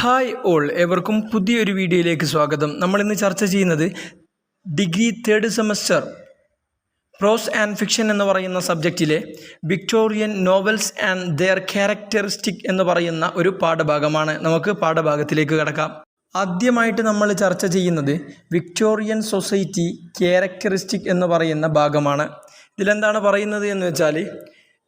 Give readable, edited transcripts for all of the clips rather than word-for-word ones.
Hi all, ഏവർക്കും പുതിയൊരു വീഡിയോയിലേക്ക് സ്വാഗതം. നമ്മളിന്ന് ചർച്ച ചെയ്യുന്നത് degree third semester prose and fiction എന്ന് പറയുന്ന സബ്ജക്റ്റിലെ Victorian novels and their characteristic എന്ന് പറയുന്ന ഒരു പാഠഭാഗമാണ്. നമുക്ക് പാഠഭാഗത്തിലേക്ക് കടക്കാം. ആദ്യമായിട്ട് നമ്മൾ ചർച്ച ചെയ്യുന്നത് വിക്ടോറിയൻ സൊസൈറ്റി ക്യാരക്ടറിസ്റ്റിക് എന്ന് പറയുന്ന ഭാഗമാണ്. ഇതിലെന്താണ് പറയുന്നത് എന്ന് വെച്ചാൽ,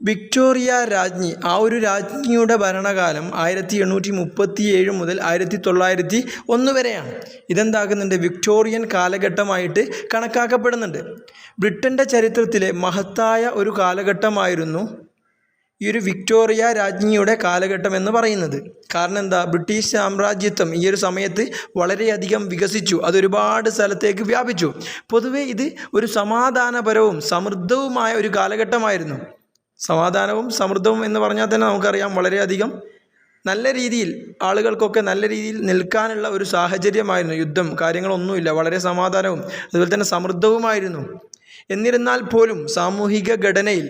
വിക്ടോറിയ രാജ്ഞി, ആ ഒരു രാജ്ഞിയുടെ ഭരണകാലം 1837 മുതൽ 1901 വരെയാണ്. ഇതെന്താക്കുന്നുണ്ട്, വിക്ടോറിയൻ കാലഘട്ടമായിട്ട് കണക്കാക്കപ്പെടുന്നുണ്ട്. ബ്രിട്ടൻ്റെ ചരിത്രത്തിലെ മഹത്തായ ഒരു കാലഘട്ടമായിരുന്നു ഈ ഒരു വിക്ടോറിയ രാജ്ഞിയുടെ കാലഘട്ടം എന്ന് പറയുന്നത്. കാരണം എന്താ, ബ്രിട്ടീഷ് സാമ്രാജ്യത്വം ഈ ഒരു സമയത്ത് വളരെയധികം വികസിച്ചു, അതൊരുപാട് സ്ഥലത്തേക്ക് വ്യാപിച്ചു. പൊതുവെ ഇത് ഒരു സമാധാനപരവും സമൃദ്ധവുമായ ഒരു കാലഘട്ടമായിരുന്നു. സമാധാനവും സമൃദ്ധവും എന്ന് പറഞ്ഞാൽ തന്നെ നമുക്കറിയാം, വളരെയധികം നല്ല രീതിയിൽ ആളുകൾക്കൊക്കെ നല്ല രീതിയിൽ നിൽക്കാനുള്ള ഒരു സാഹചര്യമായിരുന്നു. യുദ്ധം കാര്യങ്ങളൊന്നുമില്ല, വളരെ സമാധാനവും അതുപോലെ തന്നെ സമൃദ്ധവുമായിരുന്നു. എന്നിരുന്നാൽ പോലും സാമൂഹിക ഘടനയിൽ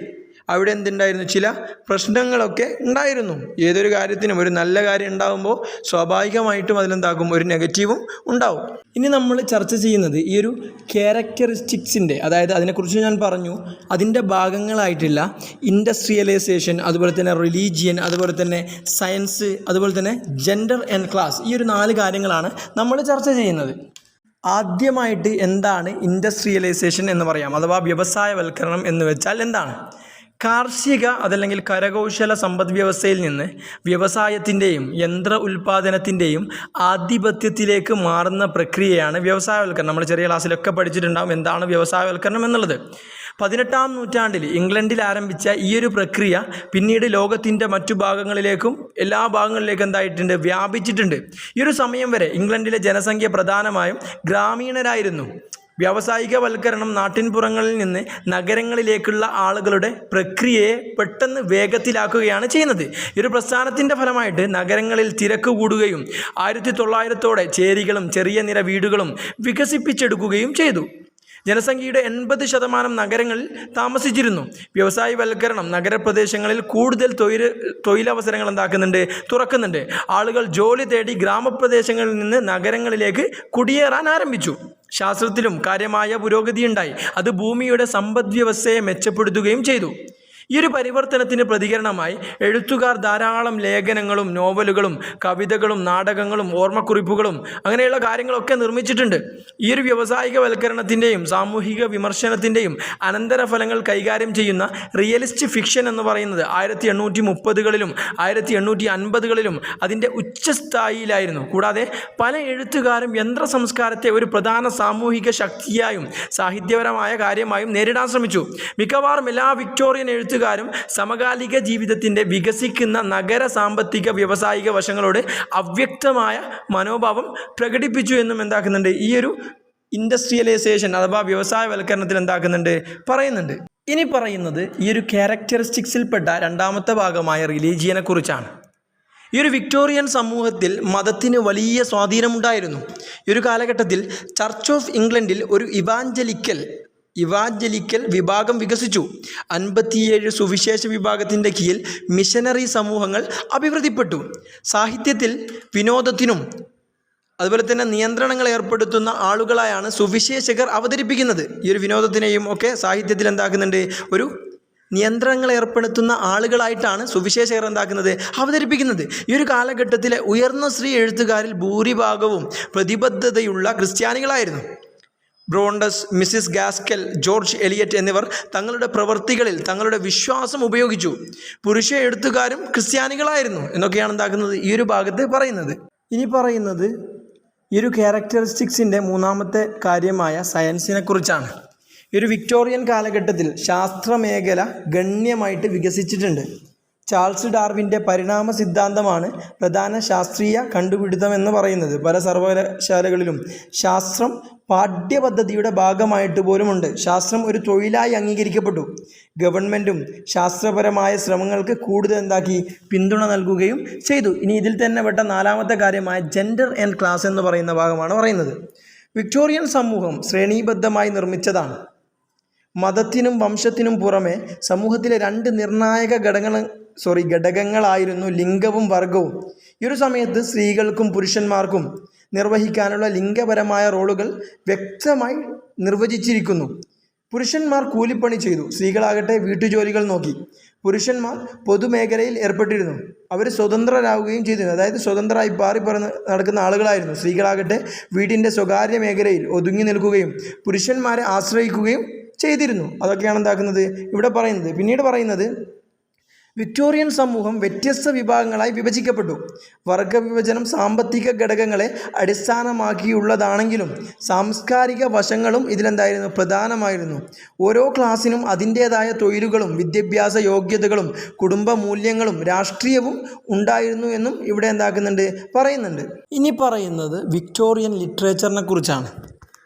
അവിടെ എന്തുണ്ടായിരുന്നു, ചില പ്രശ്നങ്ങളൊക്കെ ഉണ്ടായിരുന്നു. ഏതൊരു കാര്യത്തിനും ഒരു നല്ല കാര്യം ഉണ്ടാകുമ്പോൾ സ്വാഭാവികമായിട്ടും അതിലെന്താക്കും, ഒരു നെഗറ്റീവും ഉണ്ടാവും. ഇനി നമ്മൾ ചർച്ച ചെയ്യുന്നത് ഈ ഒരു ക്യാരക്ടറിസ്റ്റിക്സിൻ്റെ, അതായത് അതിനെക്കുറിച്ച് ഞാൻ പറഞ്ഞു, അതിൻ്റെ ഭാഗങ്ങളായിട്ടുള്ള ഇൻഡസ്ട്രിയലൈസേഷൻ, അതുപോലെ തന്നെ റിലീജിയൻ, അതുപോലെ തന്നെ സയൻസ്, അതുപോലെ തന്നെ ജെൻഡർ ആൻഡ് ക്ലാസ്, ഈ ഒരു 4 കാര്യങ്ങളാണ് നമ്മൾ ചർച്ച ചെയ്യുന്നത്. ആദ്യമായിട്ട് എന്താണ് ഇൻഡസ്ട്രിയലൈസേഷൻ എന്ന് പറയാം, അഥവാ വ്യവസായവൽക്കരണം എന്ന് വെച്ചാൽ എന്താണ്? കാർഷിക അതല്ലെങ്കിൽ കരകൗശല സമ്പദ് വ്യവസ്ഥയിൽ നിന്ന് വ്യവസായത്തിൻ്റെയും യന്ത്ര ഉൽപ്പാദനത്തിൻ്റെയും ആധിപത്യത്തിലേക്ക് മാറുന്ന പ്രക്രിയയാണ് വ്യവസായവൽക്കരണം. നമ്മൾ ചെറിയ ക്ലാസ്സിലൊക്കെ പഠിച്ചിട്ടുണ്ടാകും എന്താണ് വ്യവസായവൽക്കരണം എന്നുള്ളത്. 18-ാം നൂറ്റാണ്ടിൽ ഇംഗ്ലണ്ടിൽ ആരംഭിച്ച ഈ ഒരു പ്രക്രിയ പിന്നീട് ലോകത്തിൻ്റെ മറ്റു ഭാഗങ്ങളിലേക്കും എല്ലാ ഭാഗങ്ങളിലേക്കും എന്തായിട്ടുണ്ട്, വ്യാപിച്ചിട്ടുണ്ട്. ഈ ഒരു സമയം വരെ ഇംഗ്ലണ്ടിലെ ജനസംഖ്യ പ്രധാനമായും ഗ്രാമീണരായിരുന്നു. വ്യാവസായികവൽക്കരണം നാട്ടിൻപുറങ്ങളിൽ നിന്ന് നഗരങ്ങളിലേക്കുള്ള ആളുകളുടെ പ്രക്രിയയെ പെട്ടെന്ന് വേഗത്തിലാക്കുകയാണ് ചെയ്യുന്നത്. ഈ ഒരു പ്രസ്ഥാനത്തിൻ്റെ ഫലമായിട്ട് നഗരങ്ങളിൽ തിരക്ക് കൂടുകയും 1900-ഓടെ ചേരികളും ചെറിയ നിര വീടുകളും വികസിപ്പിച്ചെടുക്കുകയും ചെയ്തു. ജനസംഖ്യയുടെ 80% നഗരങ്ങളിൽ താമസിച്ചിരുന്നു. വ്യവസായവൽക്കരണം നഗരപ്രദേശങ്ങളിൽ കൂടുതൽ തൊഴിലവസരങ്ങൾ തുറക്കുന്നുണ്ട്. ആളുകൾ ജോലി തേടി ഗ്രാമപ്രദേശങ്ങളിൽ നിന്ന് നഗരങ്ങളിലേക്ക് കുടിയേറാൻ ആരംഭിച്ചു. ശാസ്ത്രത്തിലും കാര്യമായ പുരോഗതിയുണ്ടായി. അത് ഭൂമിയുടെ സമ്പദ് വ്യവസ്ഥയെ മെച്ചപ്പെടുത്തുകയും ചെയ്തു. ഈ ഒരു പരിവർത്തനത്തിന് പ്രതികരണമായി എഴുത്തുകാർ ധാരാളം ലേഖനങ്ങളും നോവലുകളും കവിതകളും നാടകങ്ങളും ഓർമ്മക്കുറിപ്പുകളും അങ്ങനെയുള്ള കാര്യങ്ങളൊക്കെ നിർമ്മിച്ചിട്ടുണ്ട്. ഈ ഒരു വ്യാവസായികവൽക്കരണത്തിൻ്റെയും സാമൂഹിക വിമർശനത്തിൻ്റെയും അനന്തരഫലങ്ങൾ കൈകാര്യം ചെയ്യുന്ന റിയലിസ്റ്റ് ഫിക്ഷൻ എന്ന് പറയുന്നത് 1830-കളിലും 1850-കളിലും അതിൻ്റെ ഉച്ചസ്ഥായിയിലായിരുന്നു. കൂടാതെ പല എഴുത്തുകാരും യന്ത്ര സംസ്കാരത്തെ ഒരു പ്രധാന സാമൂഹിക ശക്തിയായും സാഹിത്യപരമായ കാര്യമായും നേരിടാൻ ശ്രമിച്ചു. മിക്കവാറും എല്ലാ വിക്ടോറിയൻ എഴുത്തുകാരും സമകാലിക ജീവിതത്തിൻ്റെ വികസിക്കുന്ന നഗര സാമ്പത്തിക വ്യാവസായിക വശങ്ങളോട് അവ്യക്തമായ മനോഭാവം പ്രകടിപ്പിച്ചു എന്നും എന്താക്കുന്നുണ്ട്, ഈ ഒരു ഇൻഡസ്ട്രിയലൈസേഷൻ അഥവാ വ്യവസായവൽക്കരണത്തിൽ പറയുന്നുണ്ട്. ഇനി പറയുന്നത് ഈ ഒരു ക്യാരക്ടറിസ്റ്റിക്സിൽപ്പെട്ട 2ാമത്തെ ഭാഗമായ റിലീജിയനെ കുറിച്ചാണ്. ഈ ഒരു വിക്ടോറിയൻ സമൂഹത്തിൽ മതത്തിന് വലിയ സ്വാധീനമുണ്ടായിരുന്നു. ഈ ഒരു കാലഘട്ടത്തിൽ ചർച്ച് ഓഫ് ഇംഗ്ലണ്ടിൽ ഒരു ഇവാഞ്ചലിക്കൽ വിഭാഗം വികസിച്ചു. 57 സുവിശേഷ വിഭാഗത്തിൻ്റെ കീഴിൽ മിഷനറി സമൂഹങ്ങൾ അഭിവൃദ്ധിപ്പെട്ടു. സാഹിത്യത്തിൽ വിനോദത്തിനും അതുപോലെ തന്നെ നിയന്ത്രണങ്ങൾ ഏർപ്പെടുത്തുന്ന ആളുകളായാണ് സുവിശേഷകർ അവതരിപ്പിക്കുന്നത്. ഈ ഒരു വിനോദത്തിനെയും ഒക്കെ സാഹിത്യത്തിൽ ഒരു നിയന്ത്രണങ്ങൾ ഏർപ്പെടുത്തുന്ന ആളുകളായിട്ടാണ് സുവിശേഷകർ അവതരിപ്പിക്കുന്നത്. ഈ ഒരു കാലഘട്ടത്തിലെ ഉയർന്ന സ്ത്രീ എഴുത്തുകാരിൽ ഭൂരിഭാഗവും പ്രതിബദ്ധതയുള്ള ക്രിസ്ത്യാനികളായിരുന്നു. ബ്രോണ്ടസ്, മിസിസ് ഗാസ്കൽ, ജോർജ് എലിയറ്റ് എന്നിവർ തങ്ങളുടെ പ്രവൃത്തികളിൽ തങ്ങളുടെ വിശ്വാസം ഉപയോഗിച്ചു. പുരുഷ എഴുത്തുകാരും ക്രിസ്ത്യാനികളായിരുന്നു എന്നൊക്കെയാണ് ഈ ഒരു ഭാഗത്ത് പറയുന്നത്. ഇനി പറയുന്നത് ഈ ഒരു ക്യാരക്ടറിസ്റ്റിക്സിൻ്റെ 3ാമത്തെ കാര്യമായ സയൻസിനെ കുറിച്ചാണ്. ഈ ഒരു വിക്ടോറിയൻ കാലഘട്ടത്തിൽ ശാസ്ത്രമേഖല ഗണ്യമായിട്ട് വികസിച്ചിട്ടുണ്ട്. ചാൾസ് ഡാർവിൻ്റെ പരിണാമ സിദ്ധാന്തമാണ് പ്രധാന ശാസ്ത്രീയ കണ്ടുപിടുത്തം എന്ന് പറയുന്നത്. പല സർവകലാശാലകളിലും ശാസ്ത്രം പാഠ്യപദ്ധതിയുടെ ഭാഗമായിട്ട് പോലുമുണ്ട്. ശാസ്ത്രം ഒരു തൊഴിലായി അംഗീകരിക്കപ്പെട്ടു. ഗവൺമെൻറ്റും ശാസ്ത്രപരമായ ശ്രമങ്ങൾക്ക് കൂടുതൽ പിന്തുണ നൽകുകയും ചെയ്തു. ഇനി ഇതിൽ തന്നെ പെട്ട 4ാമത്തെ കാര്യമായ ജെൻഡർ ആൻഡ് ക്ലാസ് എന്ന് പറയുന്ന ഭാഗമാണ് പറയുന്നത്. വിക്ടോറിയൻ സമൂഹം ശ്രേണീബദ്ധമായി നിർമ്മിച്ചതാണ്. മതത്തിനും വംശത്തിനും പുറമെ സമൂഹത്തിലെ രണ്ട് നിർണായക ഘടകങ്ങളായിരുന്നു ലിംഗവും വർഗവും. ഈ ഒരു സമയത്ത് സ്ത്രീകൾക്കും പുരുഷന്മാർക്കും നിർവഹിക്കാനുള്ള ലിംഗപരമായ റോളുകൾ വ്യക്തമായി നിർവചിച്ചിരിക്കുന്നു. പുരുഷന്മാർ കൂലിപ്പണി ചെയ്തു, സ്ത്രീകളാകട്ടെ വീട്ടുജോലികൾ നോക്കി. പുരുഷന്മാർ പൊതുമേഖലയിൽ ഏർപ്പെട്ടിരുന്നു, അവർ സ്വതന്ത്രരാകുകയും ചെയ്തിരുന്നു, അതായത് സ്വതന്ത്രമായി പാറിപ്പറന്ന് നടക്കുന്ന ആളുകളായിരുന്നു. സ്ത്രീകളാകട്ടെ വീടിൻ്റെ സ്വകാര്യ മേഖലയിൽ ഒതുങ്ങി നിൽക്കുകയും പുരുഷന്മാരെ ആശ്രയിക്കുകയും ചെയ്തിരുന്നു. അതൊക്കെയാണ് എന്താക്കുന്നത് ഇവിടെ പറയുന്നത്. പിന്നീട് പറയുന്നത് വിക്ടോറിയൻ സമൂഹം വ്യത്യസ്ത വിഭാഗങ്ങളായി വിഭജിക്കപ്പെട്ടു. വർഗവിഭജനം സാമ്പത്തിക ഘടകങ്ങളെ അടിസ്ഥാനമാക്കിയുള്ളതാണെങ്കിലും സാംസ്കാരിക വശങ്ങളും ഇതിലെന്തായിരുന്നു പ്രധാനമായിരുന്നു. ഓരോ ക്ലാസ്സിനും അതിൻ്റേതായ തൊഴിലുകളും വിദ്യാഭ്യാസ യോഗ്യതകളും കുടുംബ മൂല്യങ്ങളും രാഷ്ട്രീയവും ഉണ്ടായിരുന്നു എന്നും ഇവിടെ പറയുന്നുണ്ട്. ഇനി പറയുന്നത് വിക്ടോറിയൻ ലിറ്ററേച്ചറിനെ കുറിച്ചാണ്.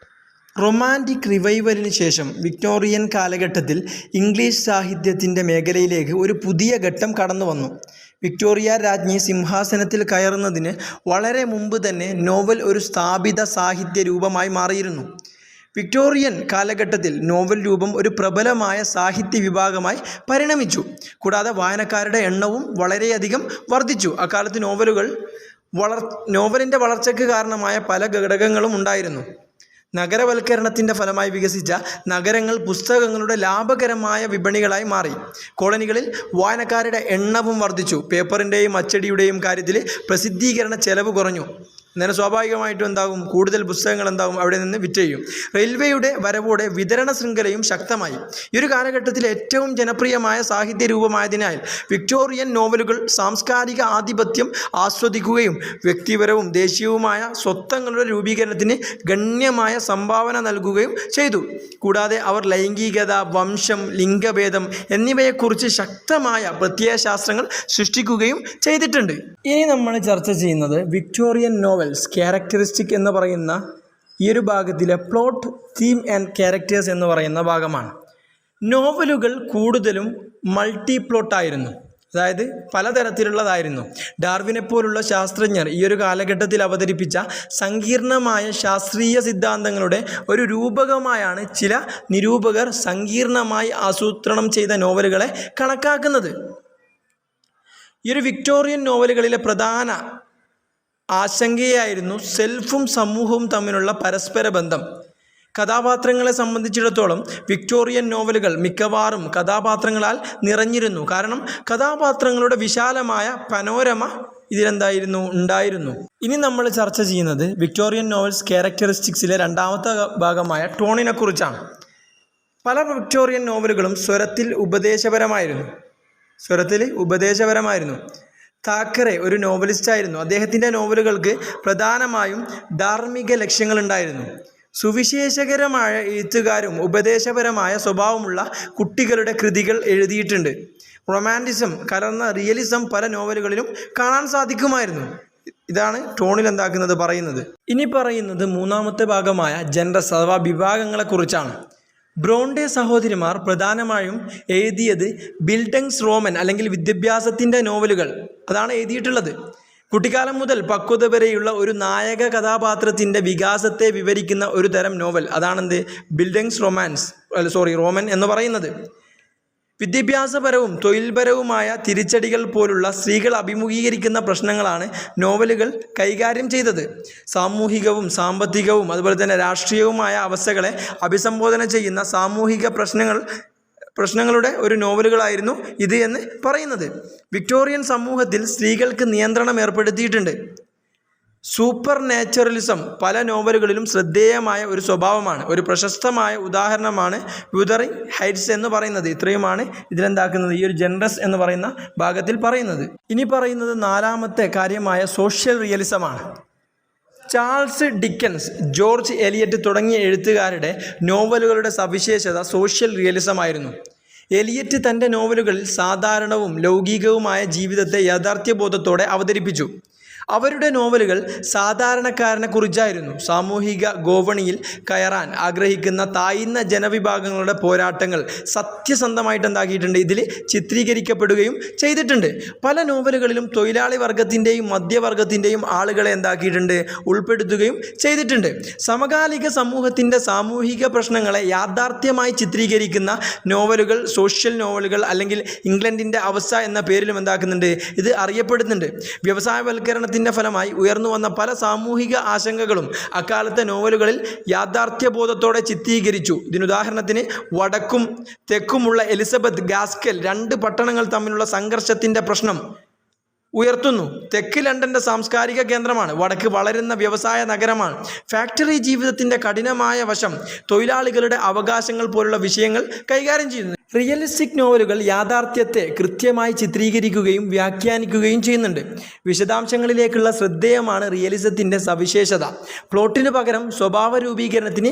റൊമാൻറ്റിക് റിവൈവലിന് ശേഷം വിക്ടോറിയൻ കാലഘട്ടത്തിൽ ഇംഗ്ലീഷ് സാഹിത്യത്തിൻ്റെ മേഖലയിലേക്ക് ഒരു പുതിയ ഘട്ടം കടന്നു വന്നു. വിക്ടോറിയ രാജ്ഞി സിംഹാസനത്തിൽ കയറുന്നതിന് വളരെ മുമ്പ് തന്നെ നോവൽ ഒരു സ്ഥാപിത സാഹിത്യ രൂപമായി മാറിയിരുന്നു. വിക്ടോറിയൻ കാലഘട്ടത്തിൽ നോവൽ രൂപം ഒരു പ്രബലമായ സാഹിത്യ വിഭാഗമായി പരിണമിച്ചു. കൂടാതെ വായനക്കാരുടെ എണ്ണവും വളരെയധികം വർദ്ധിച്ചു. അക്കാലത്ത് നോവലിൻ്റെ വളർച്ചയ്ക്ക് കാരണമായ പല ഘടകങ്ങളും ഉണ്ടായിരുന്നു. നഗരവൽക്കരണത്തിൻ്റെ ഫലമായി വികസിച്ച നഗരങ്ങൾ പുസ്തകങ്ങളുടെ ലാഭകരമായ വിപണികളായി മാറി. കോളനികളിൽ വായനക്കാരുടെ എണ്ണവും വർദ്ധിച്ചു. പേപ്പറിൻ്റെയും അച്ചടിയുടെയും കാര്യത്തിൽ പ്രസിദ്ധീകരണ ചെലവ് കുറഞ്ഞു. അന്നേരം സ്വാഭാവികമായിട്ടും എന്താകും, കൂടുതൽ പുസ്തകങ്ങൾ അവിടെ നിന്ന് വിറ്റ് ചെയ്യും. റെയിൽവേയുടെ വരവോടെ വിതരണ ശൃംഖലയും ശക്തമായി. ഈ ഒരു കാലഘട്ടത്തിൽ ഏറ്റവും ജനപ്രിയമായ സാഹിത്യ രൂപമായതിനാൽ വിക്ടോറിയൻ നോവലുകൾ സാംസ്കാരിക ആധിപത്യം ആസ്വദിക്കുകയും വ്യക്തിപരവും ദേശീയവുമായ സ്വത്വങ്ങളുടെ രൂപീകരണത്തിന് ഗണ്യമായ സംഭാവന നൽകുകയും ചെയ്തു. കൂടാതെ അവർ ലൈംഗികത, വംശം, ലിംഗഭേദം എന്നിവയെക്കുറിച്ച് ശക്തമായ പ്രത്യയശാസ്ത്രങ്ങൾ സൃഷ്ടിക്കുകയും ചെയ്തിട്ടുണ്ട്. ഇനി നമ്മൾ ചർച്ച ചെയ്യുന്നത് വിക്ടോറിയൻ നോവൽസ് ക്യാരക്ടറിസ്റ്റിക് എന്ന് പറയുന്ന ഈ ഒരു ഭാഗത്തിലെ പ്ലോട്ട്, തീം ആൻഡ് ക്യാരക്ടേഴ്സ് എന്ന് പറയുന്ന ഭാഗമാണ്. നോവലുകൾ കൂടുതലും മൾട്ടി പ്ലോട്ടായിരുന്നു, അതായത് പലതരത്തിലുള്ളതായിരുന്നു. ഡാർവിനെ പോലുള്ള ശാസ്ത്രജ്ഞർ ഈ ഒരു കാലഘട്ടത്തിൽ അവതരിപ്പിച്ച സങ്കീർണമായ ശാസ്ത്രീയ സിദ്ധാന്തങ്ങളുടെ ഒരു രൂപകമായാണ് ചില നിരൂപകർ സങ്കീർണമായി ആസൂത്രണം ചെയ്ത നോവലുകളെ കണക്കാക്കുന്നത്. ഈ ഒരു വിക്ടോറിയൻ നോവലുകളിലെ പ്രധാന ആശങ്കയായിരുന്നു സെൽഫും സമൂഹവും തമ്മിലുള്ള പരസ്പര ബന്ധം. കഥാപാത്രങ്ങളെ സംബന്ധിച്ചിടത്തോളം വിക്ടോറിയൻ നോവലുകൾ മിക്കവാറും കഥാപാത്രങ്ങളാൽ നിറഞ്ഞിരുന്നു. കാരണം കഥാപാത്രങ്ങളുടെ വിശാലമായ പനോരമ ഉണ്ടായിരുന്നു. ഇനി നമ്മൾ ചർച്ച ചെയ്യുന്നത് വിക്ടോറിയൻ നോവൽസ് ക്യാരക്ടറിസ്റ്റിക്സിലെ രണ്ടാമത്തെ ഭാഗമായ ടോണിനെ കുറിച്ചാണ്. പല വിക്ടോറിയൻ നോവലുകളും സ്വരത്തിൽ ഉപദേശപരമായിരുന്നു. താക്കറെ ഒരു നോവലിസ്റ്റായിരുന്നു. അദ്ദേഹത്തിൻ്റെ നോവലുകൾക്ക് പ്രധാനമായും ധാർമ്മിക ലക്ഷ്യങ്ങളുണ്ടായിരുന്നു. സുവിശേഷകരമായ എഴുത്തുകാരും ഉപദേശപരമായ സ്വഭാവമുള്ള കുട്ടികളുടെ കൃതികൾ എഴുതിയിട്ടുണ്ട്. റൊമാൻറ്റിസം കലർന്ന റിയലിസം പല നോവലുകളിലും കാണാൻ സാധിക്കുമായിരുന്നു. ഇതാണ് ടോണിൽ പറയുന്നത്. ഇനി പറയുന്നത് മൂന്നാമത്തെ ഭാഗമായ ജനറസ് അഥവാ വിഭാഗങ്ങളെക്കുറിച്ചാണ്. ബ്രോണ്ടെ സഹോദരിമാർ പ്രധാനമായും എഴുതിയത് ബിൽഡങ്സ് റോമൻ അല്ലെങ്കിൽ വിദ്യാഭ്യാസത്തിൻ്റെ നോവലുകൾ അതാണ് എഴുതിയിട്ടുള്ളത്. കുട്ടിക്കാലം മുതൽ പക്വത വരെയുള്ള ഒരു നായക കഥാപാത്രത്തിൻ്റെ വികാസത്തെ വിവരിക്കുന്ന ഒരു തരം നോവൽ അതാണെന്ത് ബിൽഡങ്സ് റോമൻ എന്ന് പറയുന്നത്. വിദ്യാഭ്യാസപരവും തൊഴിൽപരവുമായ തിരിച്ചടികൾ പോലുള്ള സ്ത്രീകൾ അഭിമുഖീകരിക്കുന്ന പ്രശ്നങ്ങളാണ് നോവലുകൾ കൈകാര്യം ചെയ്തത്. സാമൂഹികവും സാമ്പത്തികവും അതുപോലെ തന്നെ രാഷ്ട്രീയവുമായ അവസ്ഥകളെ അഭിസംബോധന ചെയ്യുന്ന സാമൂഹിക പ്രശ്നങ്ങളുടെ ഒരു നോവലുകളായിരുന്നു ഇത് എന്ന് പറയുന്നത്. വിക്ടോറിയൻ സമൂഹത്തിൽ സ്ത്രീകൾക്ക് നിയന്ത്രണം ഏർപ്പെടുത്തിയിട്ടുണ്ട്. സൂപ്പർ നാച്ചുറലിസം പല നോവലുകളിലും ശ്രദ്ധേയമായ ഒരു സ്വഭാവമാണ്. ഒരു പ്രശസ്തമായ ഉദാഹരണമാണ് വ്യൂതറിംഗ് ഹൈറ്റ്സ് എന്ന് പറയുന്നത്. ഇത്രയുമാണ് ഈ ഒരു ജനറസ് എന്ന് പറയുന്ന ഭാഗത്തിൽ പറയുന്നത്. ഇനി പറയുന്നത് നാലാമത്തെ കാര്യമായ സോഷ്യൽ റിയലിസമാണ്. ചാൾസ് ഡിക്കൻസ്, ജോർജ് എലിയറ്റ് തുടങ്ങിയ എഴുത്തുകാരുടെ നോവലുകളുടെ സവിശേഷത സോഷ്യൽ റിയലിസമായിരുന്നു. എലിയറ്റ് തൻ്റെ നോവലുകളിൽ സാധാരണവും ലൗകികവുമായ ജീവിതത്തെ യാഥാർത്ഥ്യബോധത്തോടെ അവതരിപ്പിച്ചു. അവരുടെ നോവലുകൾ സാധാരണക്കാരനെ കുറിച്ചായിരുന്നു. സാമൂഹിക ഗോവണിയിൽ കയറാൻ ആഗ്രഹിക്കുന്ന താഴ്ന്ന ജനവിഭാഗങ്ങളുടെ പോരാട്ടങ്ങൾ സത്യസന്ധമായിട്ട് എന്താക്കിയിട്ടുണ്ട്, ഇതിൽ ചിത്രീകരിക്കപ്പെടുകയും ചെയ്തിട്ടുണ്ട്. പല നോവലുകളിലും തൊഴിലാളി വർഗത്തിൻ്റെയും മധ്യവർഗത്തിൻ്റെയും ആളുകളെ എന്താക്കിയിട്ടുണ്ട്, ഉൾപ്പെടുത്തുകയും ചെയ്തിട്ടുണ്ട്. സമകാലിക സമൂഹത്തിൻ്റെ സാമൂഹിക പ്രശ്നങ്ങളെ യാഥാർത്ഥ്യമായി ചിത്രീകരിക്കുന്ന നോവലുകൾ സോഷ്യൽ നോവലുകൾ അല്ലെങ്കിൽ ഇംഗ്ലണ്ടിൻ്റെ അവസ്ഥ എന്ന പേരിലും എന്താക്കുന്നുണ്ട്, ഇത് അറിയപ്പെടുന്നുണ്ട്. വ്യവസായവൽക്കരണത്തിൻ്റെ ഫലമായി ഉയർന്നു വന്ന പല സാമൂഹിക ആശങ്കകളും അക്കാലത്തെ നോവലുകളിൽ യാഥാർത്ഥ്യബോധത്തോടെ ചിത്രീകരിച്ചു. ഇതിനുദാഹരണത്തിന് വടക്കും തെക്കുമുള്ള എലിസബത്ത് ഗാസ്കൽ രണ്ട് പട്ടണങ്ങൾ തമ്മിലുള്ള സംഘർഷത്തിൻ്റെ പ്രശ്നം ഉയർത്തുന്നു. തെക്ക് ലണ്ടൻ്റെ സാംസ്കാരിക കേന്ദ്രമാണ്, വടക്ക് വളരുന്ന വ്യവസായ നഗരമാണ്. ഫാക്ടറി ജീവിതത്തിൻ്റെ കഠിനമായ വശം, തൊഴിലാളികളുടെ അവകാശങ്ങൾ പോലുള്ള വിഷയങ്ങൾ കൈകാര്യം ചെയ്യുന്നു. റിയലിസ്റ്റിക് നോവലുകൾ യാഥാർത്ഥ്യത്തെ കൃത്യമായി ചിത്രീകരിക്കുകയും വ്യാഖ്യാനിക്കുകയും ചെയ്യുന്നുണ്ട്. വിശദാംശങ്ങളിലേക്കുള്ള ശ്രദ്ധേയമാണ് റിയലിസത്തിൻ്റെ സവിശേഷത. പ്ലോട്ടിന് പകരം സ്വഭാവ രൂപീകരണത്തിന്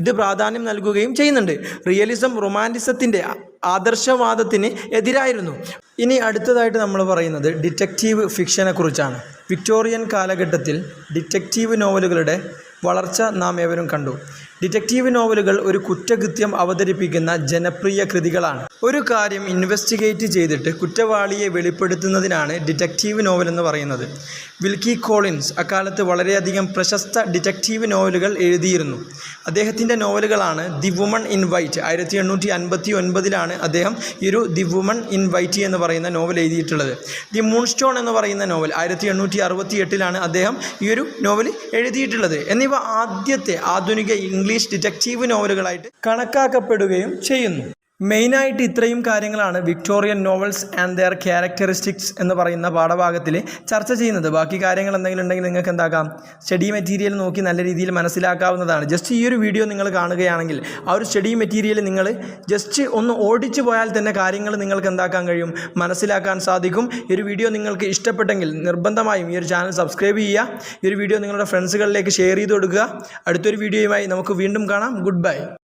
ഇത് പ്രാധാന്യം നൽകുകയും ചെയ്യുന്നുണ്ട്. റിയലിസം റൊമാൻറ്റിസത്തിൻ്റെ ആദർശവാദത്തിന് എതിരായിരുന്നു. ഇനി അടുത്തതായിട്ട് നമ്മൾ പറയുന്നത് ഡിറ്റക്റ്റീവ് ഫിക്ഷനെ കുറിച്ചാണ്. വിക്ടോറിയൻ കാലഘട്ടത്തിൽ ഡിറ്റക്റ്റീവ് നോവലുകളുടെ വളർച്ച നാം ഏവരും കണ്ടു. ഡിറ്റക്റ്റീവ് നോവലുകൾ ഒരു കുറ്റകൃത്യം അവതരിപ്പിക്കുന്ന ജനപ്രിയ കൃതികളാണ്. ഒരു കാര്യം ഇൻവെസ്റ്റിഗേറ്റ് ചെയ്തിട്ട് കുറ്റവാളിയെ വെളിപ്പെടുത്തുന്നതിനാണ് ഡിറ്റക്റ്റീവ് നോവൽ എന്ന് പറയുന്നത്. വിൽക്കി കോളിൻസ് അക്കാലത്ത് വളരെയധികം പ്രശസ്ത ഡിറ്റക്റ്റീവ് നോവലുകൾ എഴുതിയിരുന്നു. അദ്ദേഹത്തിൻ്റെ നോവലുകളാണ് ദി വുമൺ ഇൻ വൈറ്റ്. 1859 അദ്ദേഹം ഈ ഒരു ദി വുമൺ ഇൻ വൈറ്റ് എന്ന് പറയുന്ന നോവൽ എഴുതിയിട്ടുള്ളത്. ദി മൂൺസ്റ്റോൺ എന്ന് പറയുന്ന നോവൽ 1868 അദ്ദേഹം ഈ ഒരു നോവൽ എഴുതിയിട്ടുള്ളത്. എന്നിവ ആദ്യത്തെ ആധുനിക ഇംഗ്ലീഷ് ഡിറ്റക്റ്റീവ് നോവലുകളായിട്ട് കണക്കാക്കപ്പെടുകയും ചെയ്യുന്നു. മെയിനായിട്ട് ഇത്രയും കാര്യങ്ങളാണ് Victorian novels and their characteristics എന്ന് പറയുന്ന പാഠഭാഗത്തിൽ ചർച്ച ചെയ്യുന്നത്. ബാക്കി കാര്യങ്ങൾ എന്തെങ്കിലും ഉണ്ടെങ്കിൽ നിങ്ങൾക്ക് എന്താക്കാം, സ്റ്റഡി മെറ്റീരിയൽ നോക്കി നല്ല രീതിയിൽ മനസ്സിലാക്കാവുന്നതാണ്. ജസ്റ്റ് ഈ ഒരു വീഡിയോ നിങ്ങൾ കാണുകയാണെങ്കിൽ ആ ഒരു സ്റ്റഡി മെറ്റീരിയൽ നിങ്ങൾ ജസ്റ്റ് ഒന്ന് ഓടിച്ചു പോയാൽ തന്നെ കാര്യങ്ങൾ നിങ്ങൾക്ക് എന്താക്കാൻ കഴിയും, മനസ്സിലാക്കാൻ സാധിക്കും. ഈ ഒരു വീഡിയോ നിങ്ങൾക്ക് ഇഷ്ടപ്പെട്ടെങ്കിൽ നിർബന്ധമായും ഈ ഒരു ചാനൽ സബ്സ്ക്രൈബ് ചെയ്യുക. ഈ ഒരു വീഡിയോ നിങ്ങളുടെ ഫ്രണ്ട്സുകളിലേക്ക് ഷെയർ ചെയ്ത് കൊടുക്കുക. അടുത്തൊരു വീഡിയോയുമായി നമുക്ക് വീണ്ടും കാണാം. Good bye.